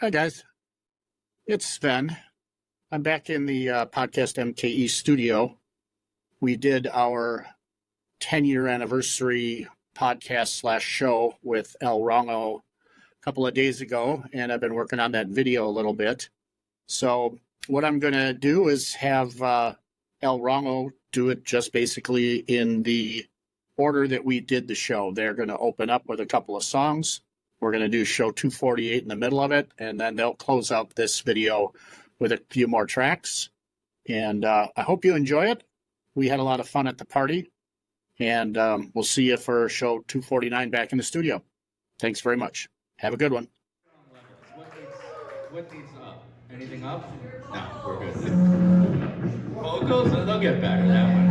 Hi, guys. It's Sven. I'm back in the podcast MKE studio. We did our 10-year anniversary podcast / show with El Wrongo a couple of days ago, and I've been working on that video a little bit. So what I'm going to do is have El Wrongo do it just basically in the order that we did the show. They're going to open up with a couple of songs. We're going to do show 248 in the middle of it, and then they'll close out this video with a few more tracks. And I hope you enjoy it. We had a lot of fun at the party, and we'll see you for show 249 back in the studio. Thanks very much. Have a good one. What needs up? Anything up? No, we're good. Vocals, they'll get better that one.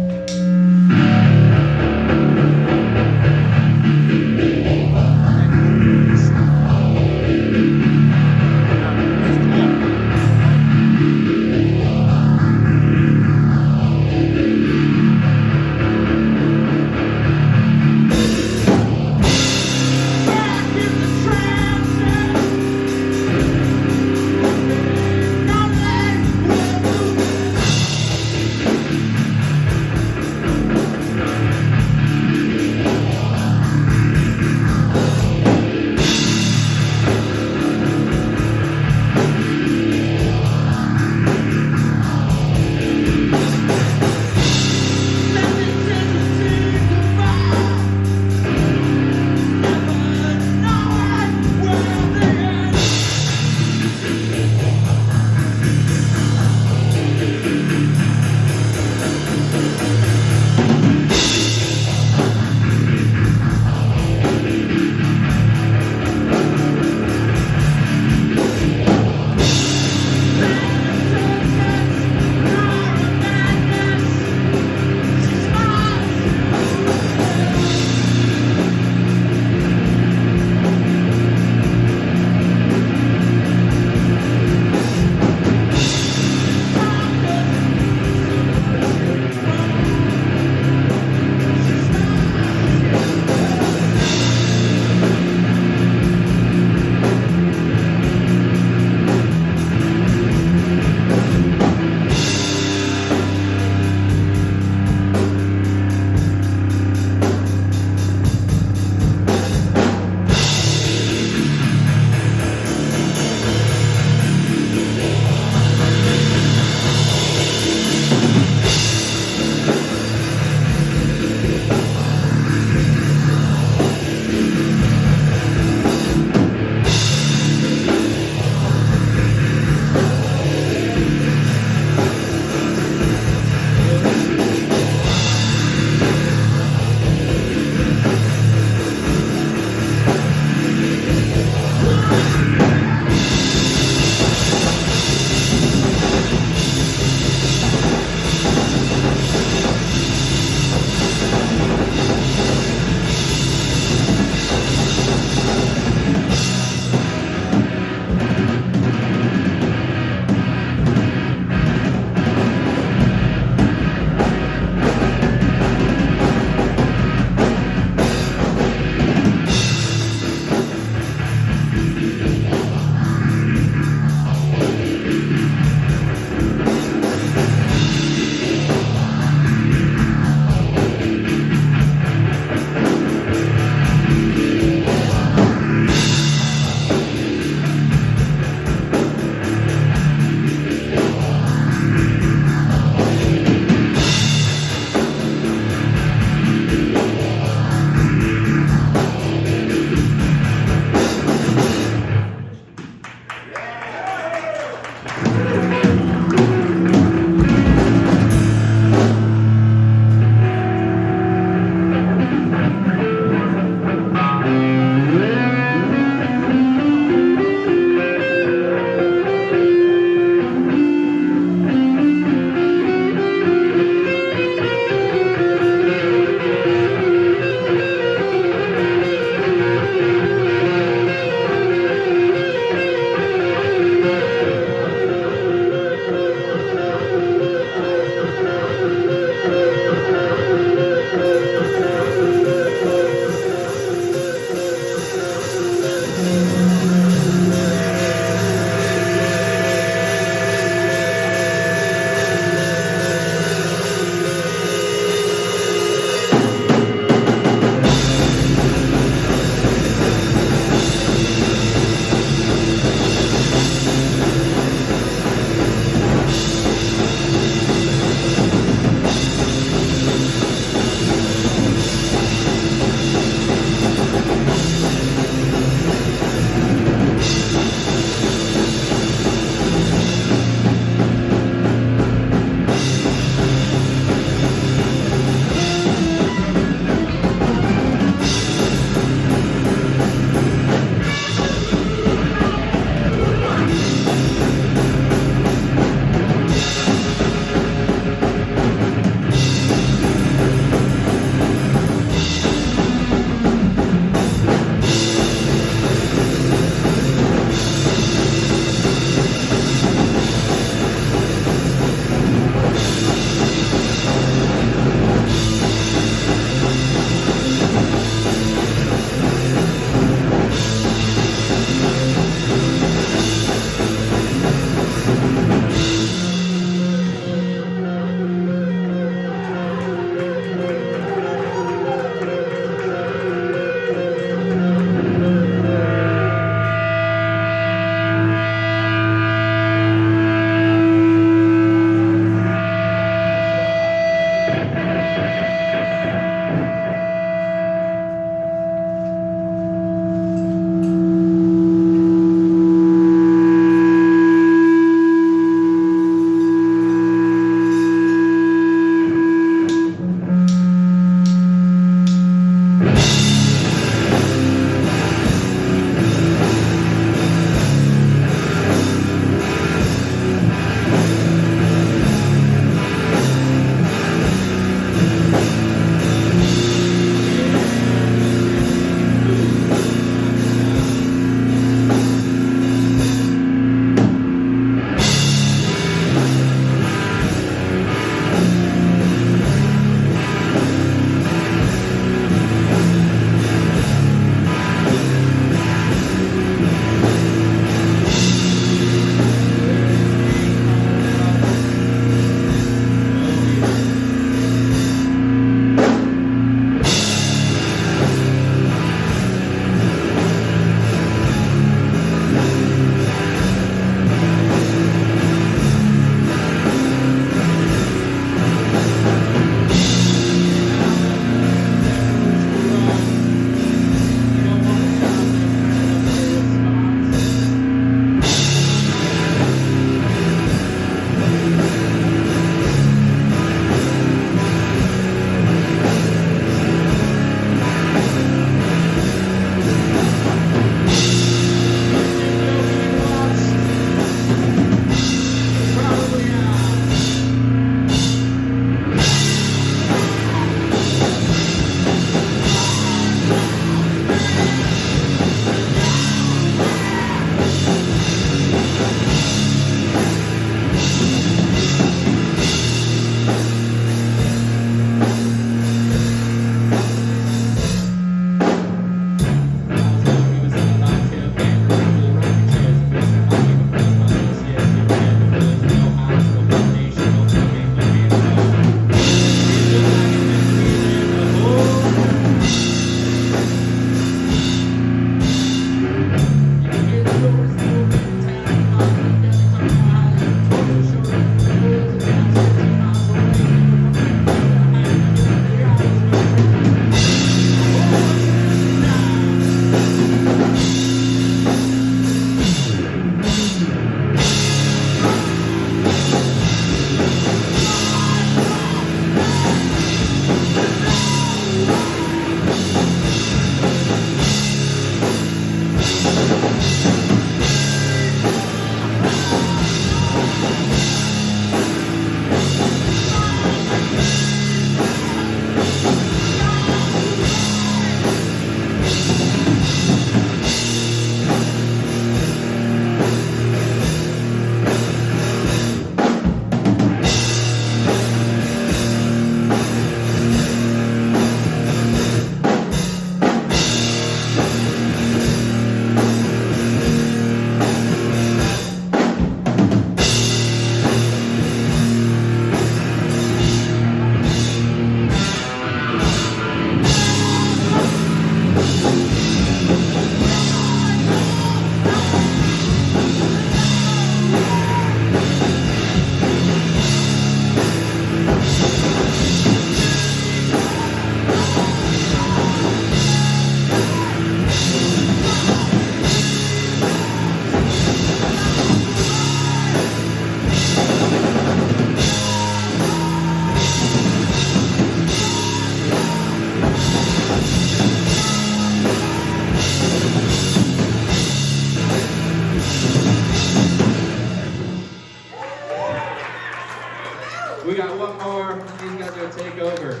got to take over.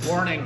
Warning.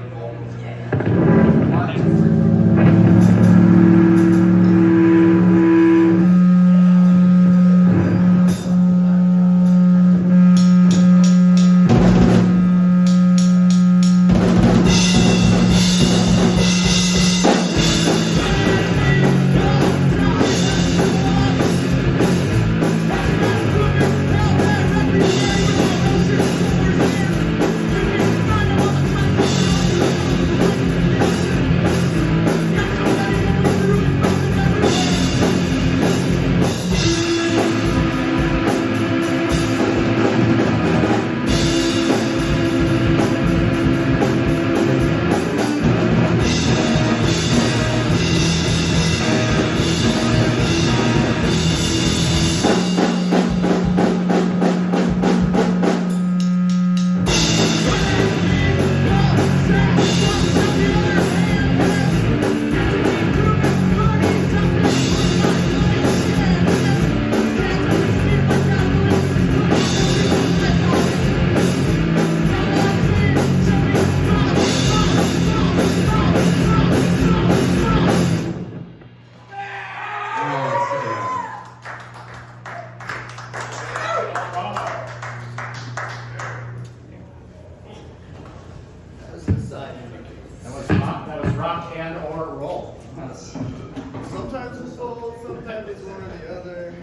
That was rock and or roll. Sometimes it's both, sometimes it's one or the other.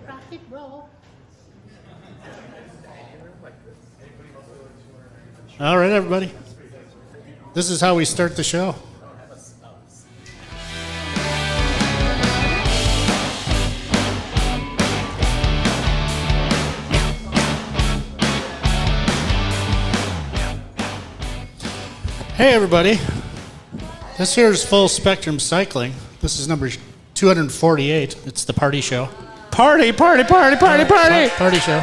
Rock and roll. All right, everybody. This is how we start the show. Hey, everybody. This here is Full Spectrum Cycling. This is number 248. It's the party show. Party show.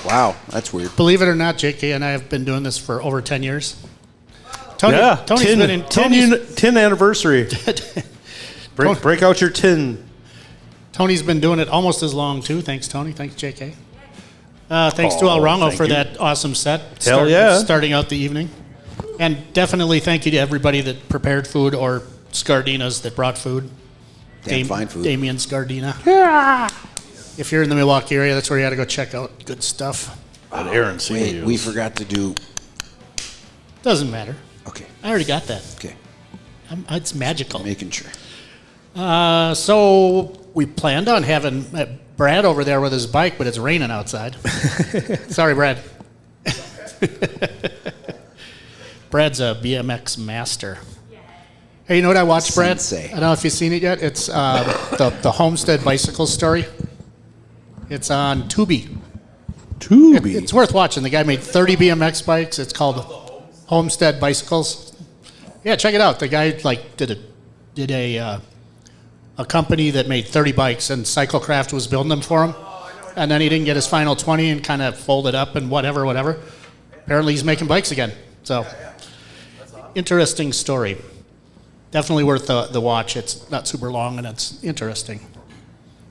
Wow, that's weird. Believe it or not, JK and I have been doing this for over 10 years. Tony, Yeah, Tony's 10, been in 10 anniversary. break out your tin. Tony's been doing it almost as long too. Thanks, Tony. Thanks, JK. Thanks to Wrongo thank for you. that awesome set. Hell yeah. Starting out the evening. And definitely thank you to everybody that prepared food or Scardinas that brought food. Damn fine food. Damien Scardina. Yeah. If you're in the Milwaukee area, that's where you got to go check out good stuff. That Aaron Wait, seen we you. forgot to do. Doesn't matter. Okay, I already got that. okay. It's magical. Making sure. So we planned on having Brad over there with his bike, but it's raining outside. Sorry, Brad. Brad's a BMX master. Hey, you know what I watched, Brad? Sensei. I don't know if you've seen it yet. It's the Homestead Bicycle story. It's on Tubi. Tubi. It's worth watching. The guy made 30 BMX bikes. It's called Homestead Bicycles. Yeah, check it out. The guy did a company that made 30 bikes, and Cyclecraft was building them for him. And then he didn't get his final 20 and kind of folded up and whatever. Apparently he's making bikes again. So, interesting story. Definitely worth the watch. It's not super long and it's interesting.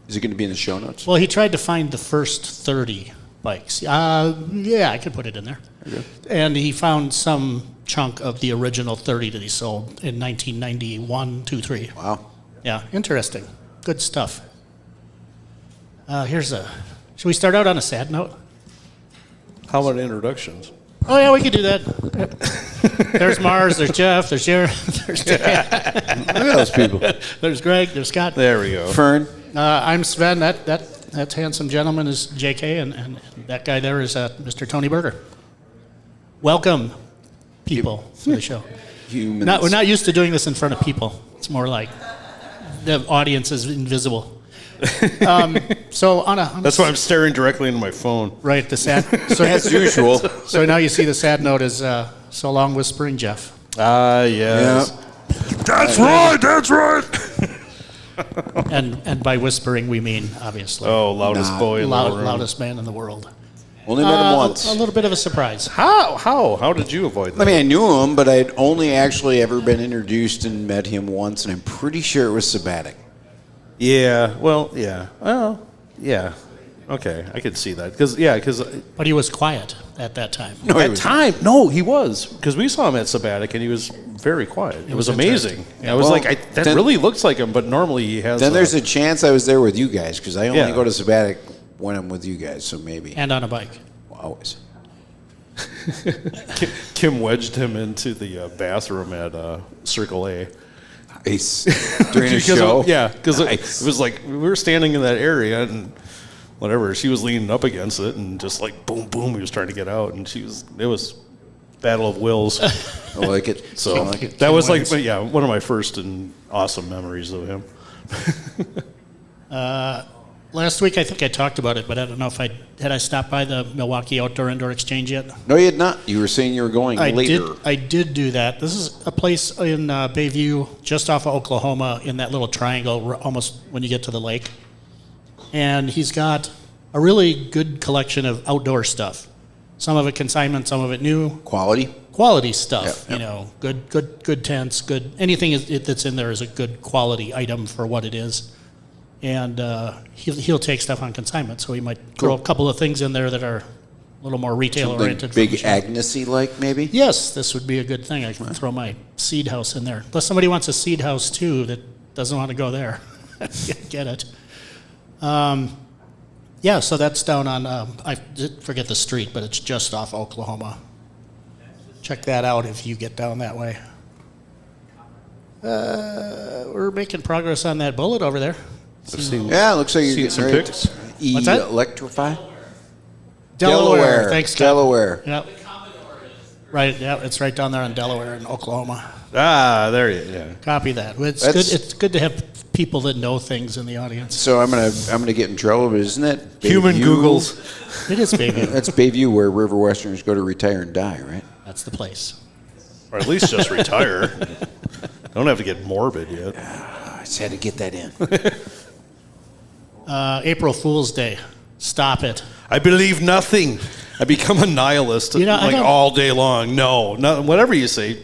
Is it going to be in the show notes? Well, he tried to find the first 30 bikes. Yeah, I could put it in there. Okay. And he found some chunk of the original 30 that he sold in 1991, 2, 3. Wow. Yeah, interesting. Good stuff. Should we start out on a sad note? How about introductions? Oh, yeah, we could do that. There's Mars, there's Jeff, there's Jared, there's Jack, Look at those people. there's Greg, there's Scott. There we go. Fern. I'm Sven. That handsome gentleman is JK, and that guy there is Mr. Tony Berger. Welcome, people, to the show. Humans. We're not used to doing this in front of people. It's more like the audience is invisible. So on a That's why I'm staring directly into my phone. right, the sad. So As usual. So now you see the sad note is so long whispering Jeff. Yes. Yeah. That's right. And by whispering we mean obviously Oh, loudest Nah. boy in the room. loudest man in the world. Only met him once. A little bit of a surprise. How did you avoid that? I mean, I knew him, but I'd only actually ever been introduced and met him once, and I'm pretty sure it was sabbatic. Yeah. Well, yeah. Well, yeah. Okay, I could see that. Because But he was quiet at that time. he was. Because we saw him at Sabbatic, and he was very quiet. It was amazing. interesting. I was Well, that really looks like him, but normally he has. Then there's a chance I was there with you guys because I only Yeah. go to Sabbatic when I'm with you guys. So maybe And on a bike. always. Kim wedged him into the bathroom at Circle A. Nice. During a Because show. because Nice. it was like we were standing in that area and whatever. She was leaning up against it and just like boom, boom. He was trying to get out, and it was battle of wills. I like it. So I like it. that was wins. one of my first and awesome memories of him. Last week, I think I talked about it, but I don't know if I stopped by the Milwaukee Outdoor Indoor Exchange yet. No, you had not. You were saying you were going later. I did do that. This is a place in Bayview, just off of Oklahoma, in that little triangle, almost when you get to the lake. And he's got a really good collection of outdoor stuff. Some of it consignment, some of it new. Quality stuff. Yep, You know, good tents, good anything that's in there is a good quality item for what it is. And he'll take stuff on consignment, so he might throw a couple of things in there that are a little more retail Something oriented. big Agnes-y like maybe. Yes, this would be a good thing. I can throw my seed house in there. Unless somebody wants a seed house too that doesn't want to go there. Get it. Yeah, so that's down on, I forget the street, but it's just off Oklahoma. Check that out if you get down that way. We're making progress on that Bullitt over there. Yeah, it looks like you're See getting some ready pics? to What's that? electrify. Delaware. Thanks, Scott. Delaware. Yep. Right, yeah, it's right down there in Delaware in Oklahoma. There you yeah. Copy that. It's That's- good. It's good to have people that know things in the audience. So I'm gonna get in trouble, but isn't that Human Bayview? Googles. It is, baby. That's Bayview where River Westerners go to retire and die, right? That's the place. Or at least just retire. Don't have to get morbid yet. I just had to get that in. April Fool's Day. Stop it. I believe nothing. I become a nihilist You know, I don't- all day long. No, whatever you say,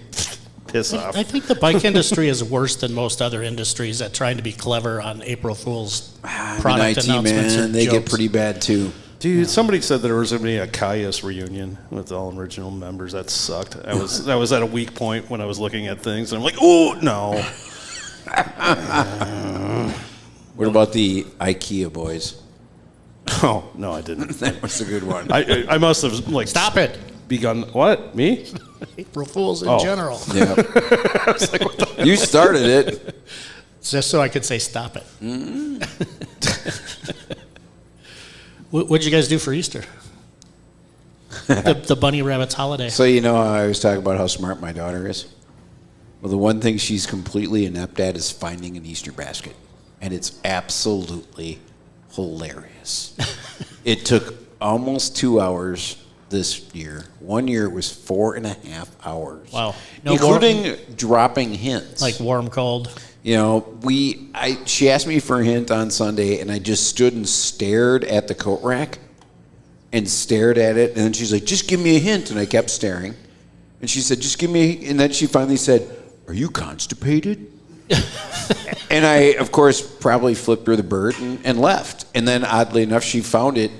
piss off. I think the bike industry is worse than most other industries at trying to be clever on April Fool's product IT, announcements man, and they get jokes. pretty bad too. Dude, somebody said there was going to be a Caius reunion with all original members. That sucked. I was at a weak point when I was looking at things, and I'm like, oh, no. What about the IKEA boys? Oh, no, I didn't. That was a good one. I must have, like... Stop it. Begun... What? Me? April Fools in Oh. general. Yeah. You started it. Just so I could say stop it. What'd you guys do for Easter? the bunny rabbit's holiday. So you know how I was talking about how smart my daughter is? Well, the one thing she's completely inept at is finding an Easter basket. And it's absolutely hilarious. It took almost 2 hours this year. 1 year it was 4.5 hours. Wow. Including dropping hints. Like warm, cold. You know, she asked me for a hint on Sunday, and I just stood and stared at the coat rack and stared at it. And then she's like, just give me a hint. And I kept staring. And she said, just give me, and then she finally said, are you constipated? And I, of course, probably flipped her the bird and left. And then, oddly enough, she found it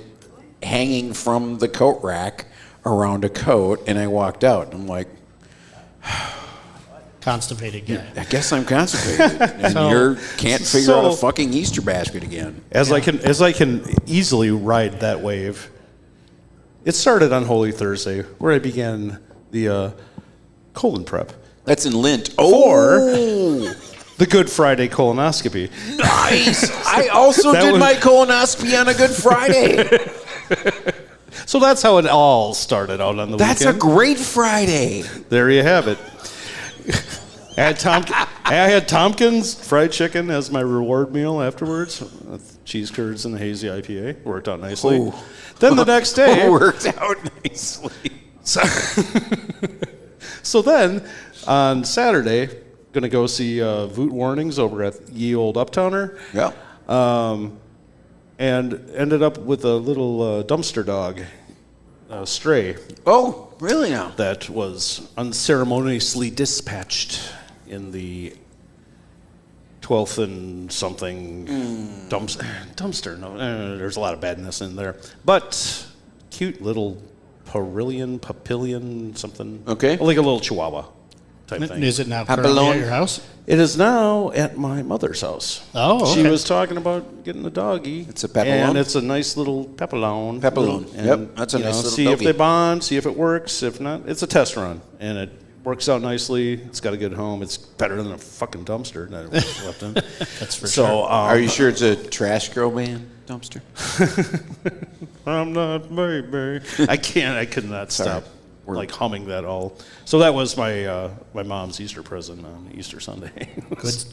hanging from the coat rack around a coat, and I walked out. And I'm like, Constipated guy. I guess I'm constipated. And you can't figure out a fucking Easter basket again. As I can easily ride that wave. It started on Holy Thursday, where I began the colon prep. That's in Lent. Or the Good Friday colonoscopy. Nice. I also did my colonoscopy on a Good Friday. So that's how it all started out on the That's weekend. a great Friday. There you have it. I had Tompkins fried chicken as my reward meal afterwards. With cheese curds and the hazy IPA. Worked out nicely. Ooh. Then the next day... Worked out nicely. So then, on Saturday, going to go see Voot Warnings over at Ye Old Uptowner. Yeah. And ended up with a little dumpster dog, Stray, Oh, really now? that was unceremoniously dispatched in the 12th and something dumpster. No, there's a lot of badness in there. But cute little papillion, something. Okay. Like a little chihuahua type thing. Is it now currently Papillon? at your house? It is now at my mother's house. Oh, She okay. was talking about getting a doggy. It's a papillon? And it's a nice little papillon. Papillon. And, Yep, that's a nice little see doggy. if they bond, see if it works. If not, it's a test run. And it works out nicely. It's got a good home. It's better than a fucking dumpster that it was left in. That's for So, sure. Are you sure it's a Trash Girl Band dumpster? I'm not baby. I could not stop We're- like humming that all. So that was my my mom's Easter present on Easter Sunday.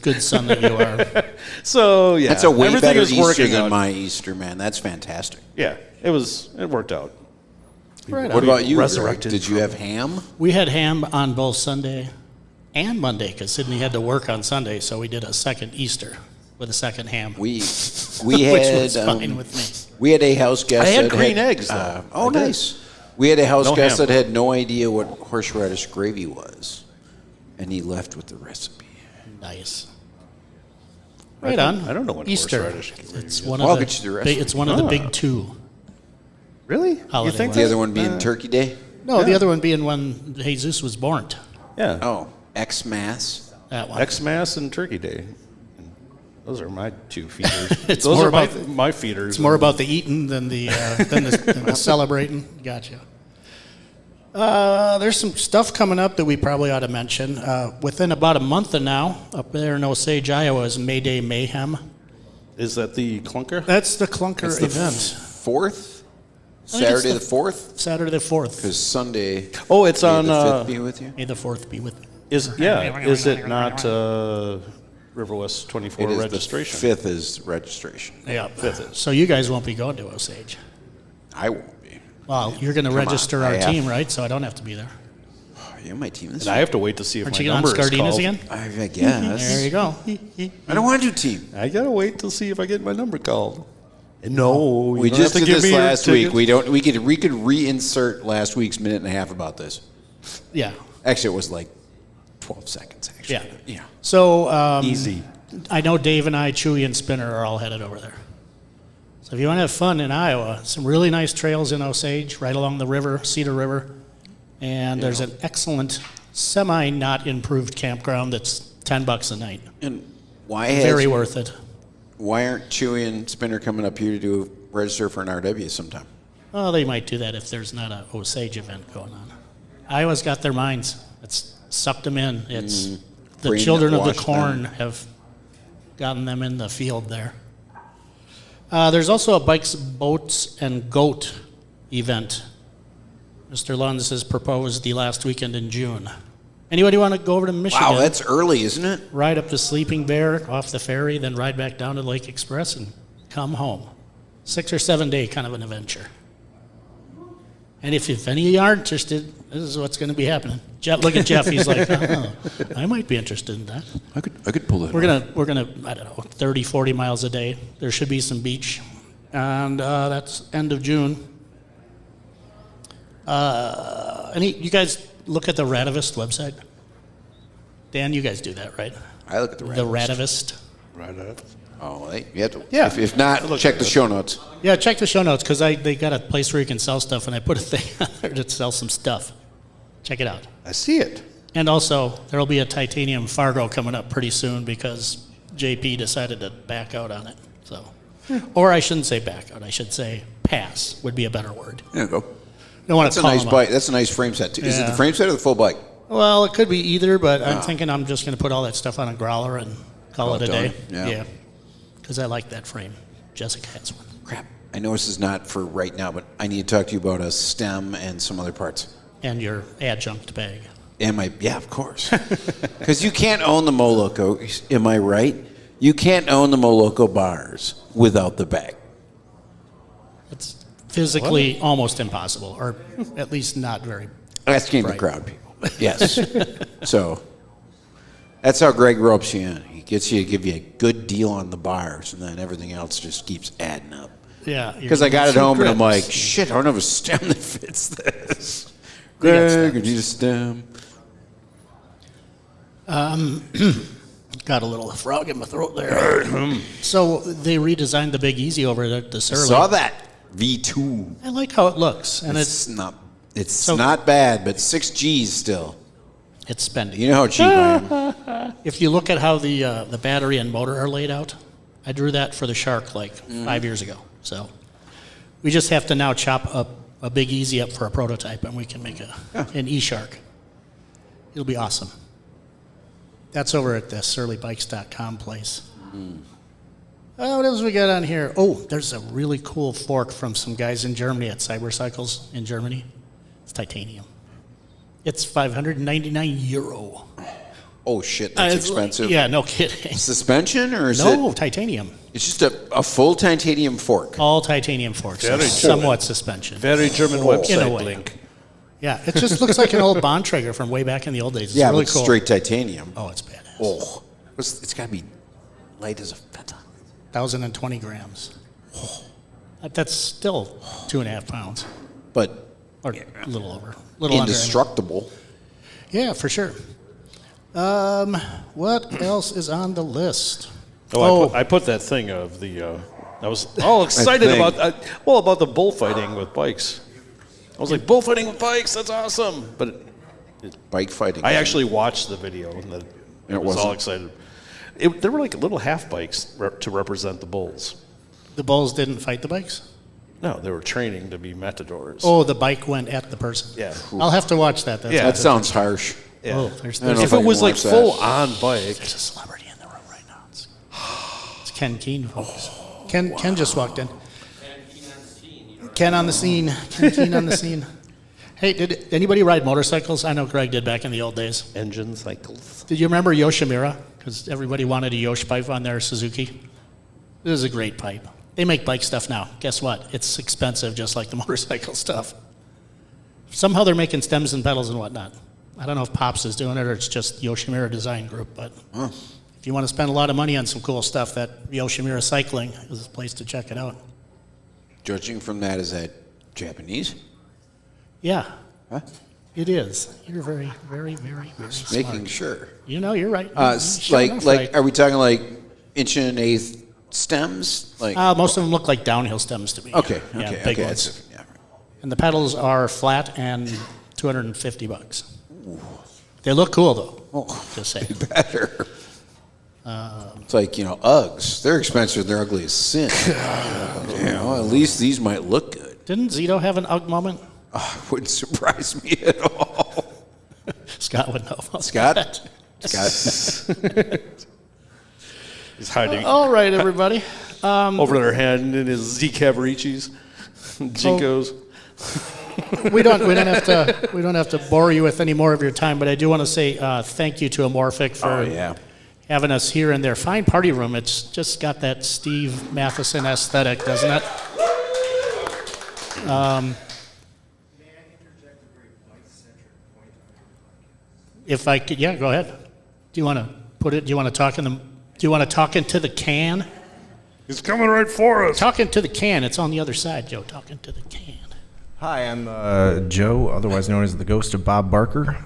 Good son that you are. So yeah, That's a way everything better is Easter working than out. my Easter, man. That's fantastic. Yeah, it worked out. Right What on. about you, Greg? Resurrected Did you have ham? We had ham on both Sunday and Monday because Sydney had to work on Sunday, so we did a second Easter with a second ham, We which had was fine with me. we had a house guest. I had that green eggs, though. Oh, I did. nice. We had a house No guest ham. that had no idea what horseradish gravy was, and he left with the recipe. Nice. Right on. I don't know what Easter. horseradish gravy It's is. one Well, I'll of get you the the. recipe. It's one of the big two. Really? Holiday You think The ones. other one being Turkey Day. No, the other one being when Jesus was born. Yeah. Oh, Xmas. That one. Xmas and Turkey Day. Those are my two feeders. It's Those more are about my feeders. It's more about the eating than the than the celebrating. Gotcha. There's some stuff coming up that we probably ought to mention. Within about a month of now, up there in Osage, Iowa, is Mayday Mayhem. Is that the clunker? That's the clunker That's the event. 4th? I think it's Saturday the 4th? Saturday the 4th. Because Sunday. Oh, it's may on. the 5th be with you? May the 4th be with you. Is it not River West 24 It is registration? The 5th is registration. Yeah. 5th is. So you guys won't be going to Osage. I won't be. Well, you're going to Come on, register I our have- team, right? So I don't have to be there. You're my team this And I have to wait to see if Aren't my you on number is Scardinas called. again? I guess. There you go. I don't want to do team. I gotta wait to see if I get my number called. No, We just did this last week. We could reinsert last week's minute and a half about this. Yeah. Actually, it was like 12 seconds. Actually, Yeah. yeah. So Easy. I know Dave and I, Chewy and Spinner are all headed over there. So if you want to have fun in Iowa, some really nice trails in Osage, right along the river, Cedar River. And there's an excellent semi-not improved campground that's $10 a night. And why Very worth it. Why aren't Chewy and Spinner coming up here to register for an RW sometime? Well, they might do that if there's not a Osage event going on. Iowa's got their minds. It's sucked them in. It's the Brain children of the washed corn them. have gotten them in the field there. There's also a Bikes, Boats, and Goat event. Mr. Lunds has proposed the last weekend in June. Anybody want to go over to Michigan? Wow, that's early, isn't it? Ride up to Sleeping Bear off the ferry, then ride back down to Lake Express and come home. 6 or 7 day kind of an adventure. And if any of you are interested, this is what's going to be happening. Jeff, look at Jeff. He's like, oh, I might be interested in that. I could pull that. We're gonna I don't know 30, 40 miles a day. There should be some beach, and that's end of June. You guys look at the Radivist website? Dan, you guys do that, right? I look at the The Radivist. Radivist. Oh, you have to. Yeah. If not, check the show notes. Yeah, check the show notes because they got a place where you can sell stuff, and I put a thing on there to sell some stuff. Check it out. I see it. And also, there will be a titanium Fargo coming up pretty soon because JP decided to back out on it. So, or I shouldn't say back out. I should say pass would be a better word. There you go. Don't want That's to a call nice him bike. That's a nice frame set too. Is it Yeah. the frame set or the full bike? Well, it could be either, but I'm thinking I'm just going to put all that stuff on a growler and call it a done. day. Yeah. Because I like that frame. Jessica has one. Crap. I know this is not for right now, but I need to talk to you about a stem and some other parts. And your adjunct bag. Yeah, of course. Because you can't own the Moloco. Am I right? You can't own the Moloco bars without the bag. It's physically almost impossible, or at least not very. Asking the Right. crowd people. Yes. So that's how Greg ropes you in. He gets you to give you a good deal on the bars, and then everything else just keeps adding up. Yeah. Because I got it home and I'm like, shit, I don't have a stem that fits this. Greg, I need a stem. Got a little frog in my throat there. So they redesigned the Big Easy over at the Surly. Saw that V2. I like how it looks, and It's not bad, but 6 G's still. it's spending. You know how cheap I am. If you look at how the battery and motor are laid out, I drew that for the Shark like 5 years ago. So we just have to now chop up a Big Easy up for a prototype, and we can make an E-Shark. It'll be awesome. That's over at the surlybikes.com place. What else we got on here? Oh, there's a really cool fork from some guys in Germany at Cybercycles in Germany. It's titanium. It's 599 euro. Oh shit, that's expensive. Yeah, no kidding. Suspension or is No, it? titanium. It's just a full titanium fork. All titanium forks. Very Somewhat suspension. Very German In a website way. link. Yeah, it just looks like an old Bontrager from way back in the old days. It's Yeah, really but cool. straight titanium. Oh, it's badass. Oh, it's got to be light as a feather. 1,020 grams. That's still 2.5 pounds. But Or a little over. Little indestructible. under. Yeah, for sure. What else is on the list? I put that thing of the. I was all excited thing. about the bullfighting with bikes. I was like, bullfighting with bikes, that's awesome. But Bike fighting. I actually watched the video and I was all excited. There were like little half bikes to represent the bulls. The bulls didn't fight the bikes? No, they were training to be matadors. Oh, the bike went at the person? Yeah. I'll have to watch that. That's Yeah. That sounds harsh. Yeah. Oh, I don't know there's if If I it can was like watch that. full on bike, a celebrity in the room right now. It's Ken Keen, folks. Ken just walked in. Ken on the scene. Ken Keen on the scene. Hey, did anybody ride motorcycles? I know Greg did back in the old days. engine cycles. Did you remember Yoshimura? Because everybody wanted a Yosh pipe on their Suzuki. This is a great pipe. They make bike stuff now. Guess what? It's expensive, just like the motorcycle stuff. Somehow they're making stems and pedals and whatnot. I don't know if Pops is doing it or it's just Yoshimura Design Group, but if you want to spend a lot of money on some cool stuff, that Yoshimura Cycling is a place to check it out. Judging from that, is that Japanese? Yeah, Huh? it is. You're very, very, very, very smart. Making sure. You know, you're right. You're sure Like, enough right. are we talking like inch and an eighth stems? Like, Most of them look like downhill stems to me. okay, Yeah, okay, big okay. ones. That's, yeah. And the pedals are flat and $250. They look cool though. Oh, Just saying. better. It's like, Uggs. They're expensive. They're ugly as sin. At least these might look good. Didn't Zito have an UGG moment? Wouldn't surprise me at all. Scott would know about Scott? that. Scott. He's hiding All right, everybody. over their hand in his Z Cavaricis, Jinkos. We don't have to bore you with any more of your time, but I do want to say thank you to Amorphic for having us here in their fine party room. It's just got that Steve Matheson aesthetic, doesn't it? If I could, yeah, go ahead. Do you want to put it? Do you want to talk in the? Do you want to talk into the can? He's coming right for us. Talk into the can. It's on the other side, Joe. Talk into the can. Hi, I'm Joe, otherwise known as the Ghost of Bob Barker.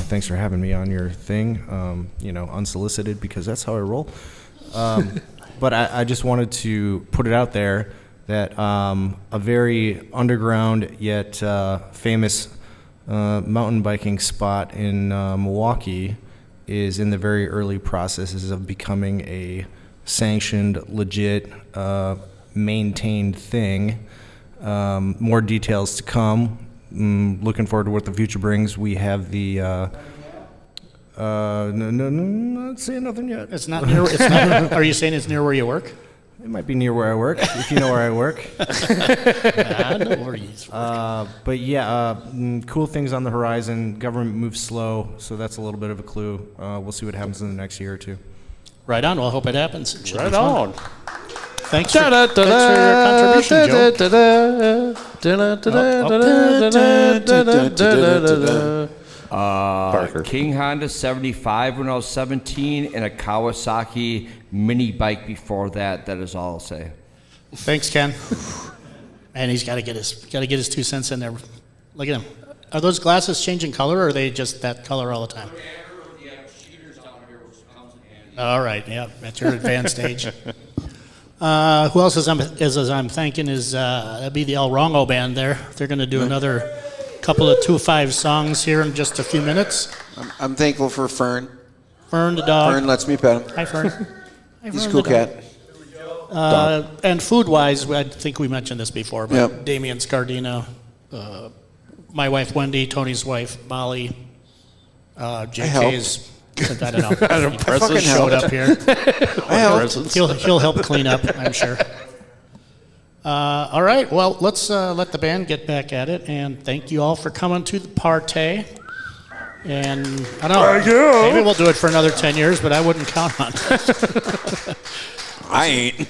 Thanks for having me on your thing. Unsolicited because that's how I roll. But I just wanted to put it out there that a very underground yet famous mountain biking spot in Milwaukee is in the very early processes of becoming a sanctioned, legit, maintained thing. More details to come. Looking forward to what the future brings. We have the no, not saying nothing yet. It's not near. It's not. Are you saying it's near where you work? It might be near where I work, if you know where I work. I know where he's working. But yeah, cool things on the horizon. Government moves slow, so that's a little bit of a clue. We'll see what happens in the next year or two. Right on. Well, I hope it happens. It should be Right fun. on. Thanks for your contribution, Joe. Parker. King Honda 75 when I was 17 and a Kawasaki mini bike before that. That is all I'll say. Thanks, Ken. And he's got to get his 2 cents in there. Look at him. Are those glasses changing color, or are they just that color all the time? All right, yeah, at your advanced age. Who else is I'm thanking is that'd be the El Wrongo band there. They're going to do another couple of 2-5 songs here in just a few minutes. I'm thankful for Fern. Fern the dog. Fern lets me pet him. Hi, Fern. Hi, He's a Fern cool the dog. cat. And food-wise, I think we mentioned this before, but Yep. Damian Scardina, my wife Wendy, Tony's wife Molly, JK's. I don't know. He fucking showed helped. up here. I helped. He'll help clean up, I'm sure. All right, well, let's let the band get back at it, and thank you all for coming to the party. And I don't know, maybe we'll do it for another 10 years, but I wouldn't count on it. I ain't.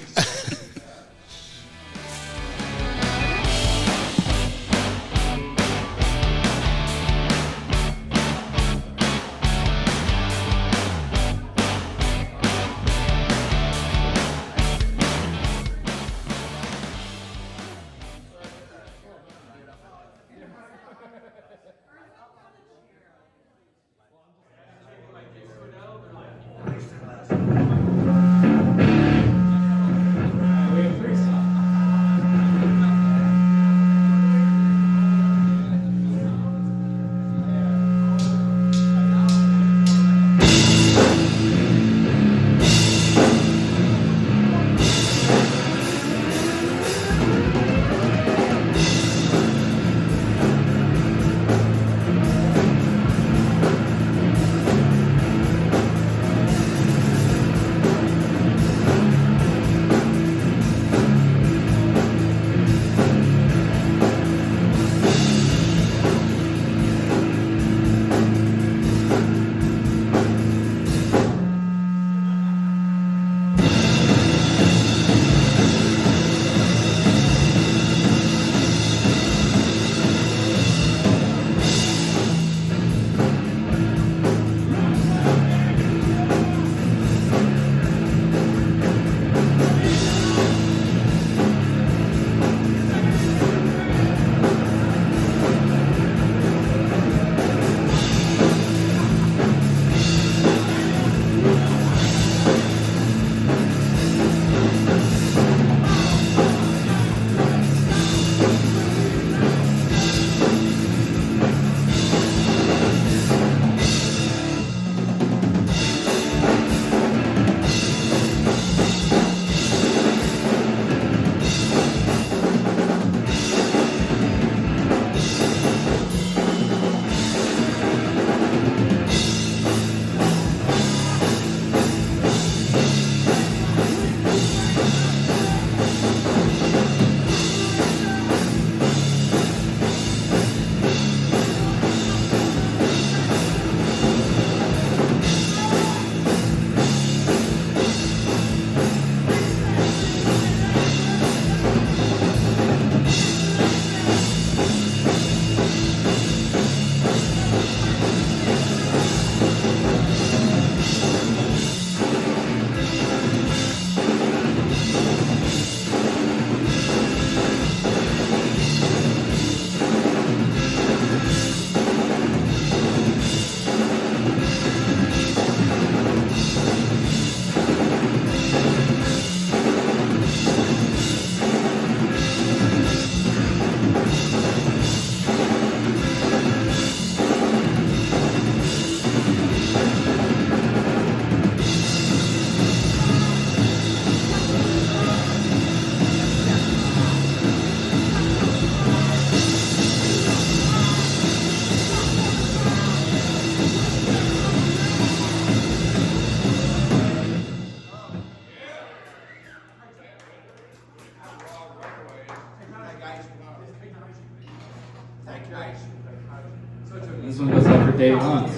This one goes out for Dave Luntz.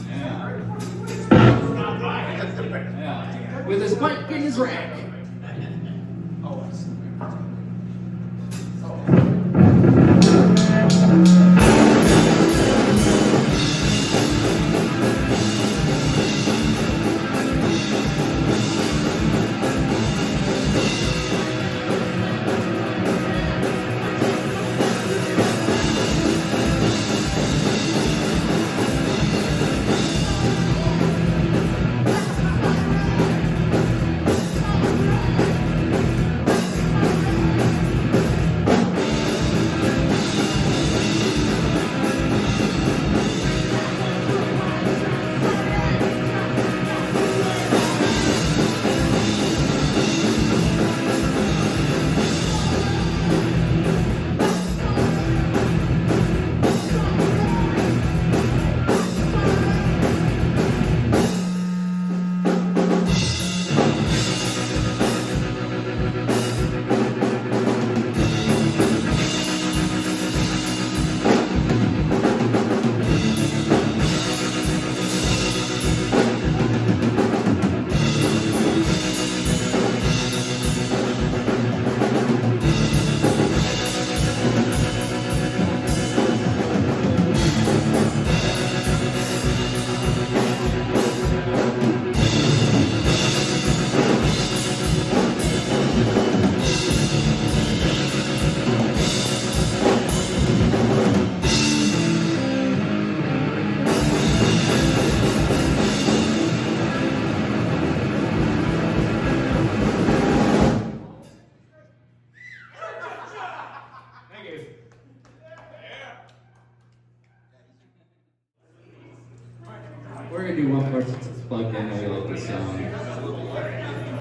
Yeah. With his bike in his rack. do one part since it's plugged in and we like the sound.